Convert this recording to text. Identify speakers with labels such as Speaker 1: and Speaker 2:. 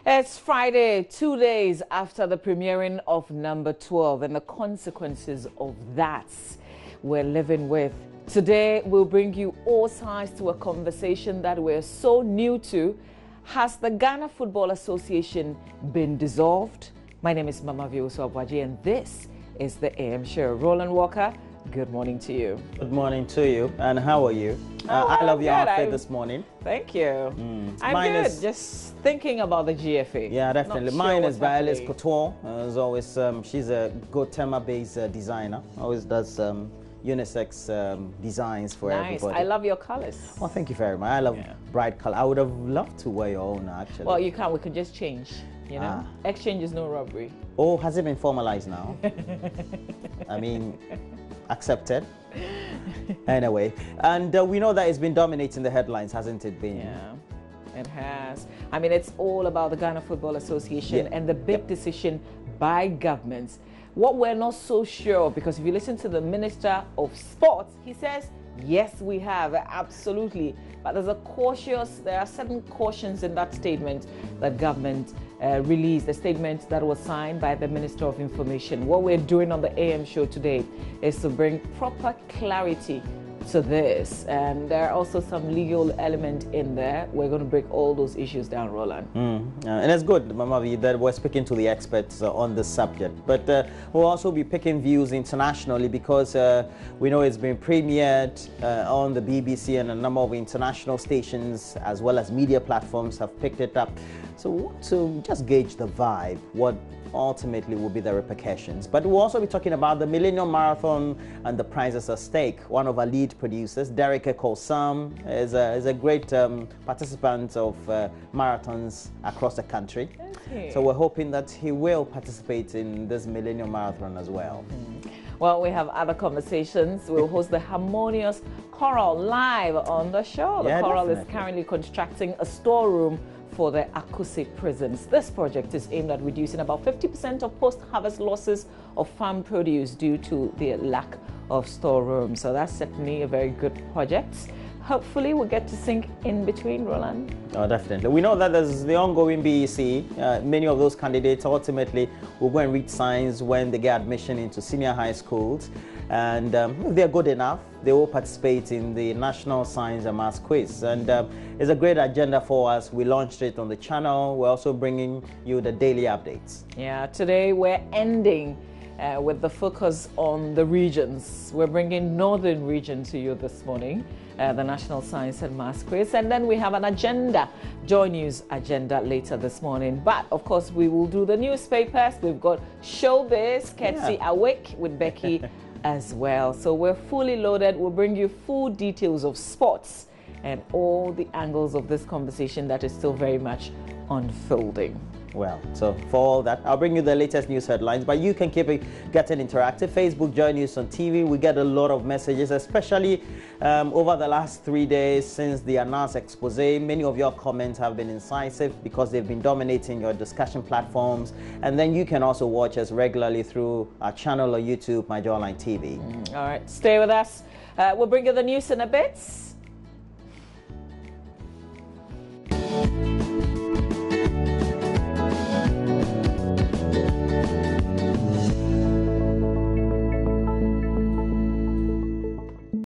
Speaker 1: It's Friday, 2 days after the premiering of number 12 and the consequences of that we're living with. Today, we'll bring you all sides to a conversation that we're so new to. Has the Ghana Football Association been dissolved? My name is Mama Vioso Abwaji, and this is the AM show. Roland Walker, good morning to you.
Speaker 2: Good morning to you. And how are you? I love your outfit this morning.
Speaker 1: Thank you. I'm good. Just thinking about the GFA.
Speaker 2: Yeah, definitely. Mine is by Alice Couture. As always, she's a good tema-based designer. Always does unisex designs for everybody.
Speaker 1: I love your colors.
Speaker 2: Oh, thank you very much. I love bright color. I would have loved to wear your own, actually.
Speaker 1: Well, you can't. We could just change. You know, exchange is no robbery.
Speaker 2: Oh, has it been formalized now? I mean, accepted. Anyway, and we know that it's been dominating the headlines, hasn't it been?
Speaker 1: Yeah, it has. I mean, it's all about the Ghana Football Association and the big decision by governments. What we're not so sure, because if you listen to the Minister of Sports, he says, yes, we have, absolutely. But there are certain cautions in that statement that government released, a statement that was signed by the Minister of Information. What we're doing on the AM show today is to bring proper clarity to this. And there are also some legal element in there. We're going to break all those issues down, Roland.
Speaker 2: And it's good, Mama, that we're speaking to the experts on this subject. But we'll also be picking views internationally because we know it's been premiered on the BBC, and a number of international stations as well as media platforms have picked it up. So to just gauge the vibe, what ultimately will be the repercussions. But we'll also be talking about the Millennium Marathon and the prizes at stake. One of our lead producers, Derek Ekosam, is a great participant of marathons across the country. Okay. So we're hoping that he will participate in this Millennium Marathon as well.
Speaker 1: Well, we have other conversations. We'll host the Harmonious Choral live on the show. The Choral is currently constructing a storeroom for the Akuse prisons. This project is aimed at reducing about 50% of post-harvest losses of farm produce due to the lack of storerooms. So that's certainly a very good project. Hopefully we'll get to sink in between, Roland. Oh, definitely.
Speaker 2: We know that there's the ongoing BEC. Many of those candidates ultimately will go and read science when they get admission into senior high schools. And if they're good enough, they will participate in the National Science and Maths Quiz. And it's a great agenda for us. We launched it on the channel. We're also bringing you the daily updates.
Speaker 1: Yeah, today we're ending with the focus on the regions. We're bringing Northern Region to you this morning, the National Science and Maths Quiz. And then we have an agenda, JoyNews agenda later this morning. But of course, we will do the newspapers. We've got Showbiz, Ketsi Awake with Becky as well. So we're fully loaded. We'll bring you full details of sports and all the angles of this conversation that is still very much unfolding.
Speaker 2: Well, so for all that, I'll bring you the latest news headlines, but you can keep it getting interactive. Facebook, JoyNews on TV. We get a lot of messages, especially over the last 3 days since the announced expose. Many of your comments have been incisive because they've been dominating your discussion platforms. And then you can also watch us regularly through our channel on YouTube, My Jawline TV.
Speaker 1: All right, stay with us. We'll bring you the news in a bit.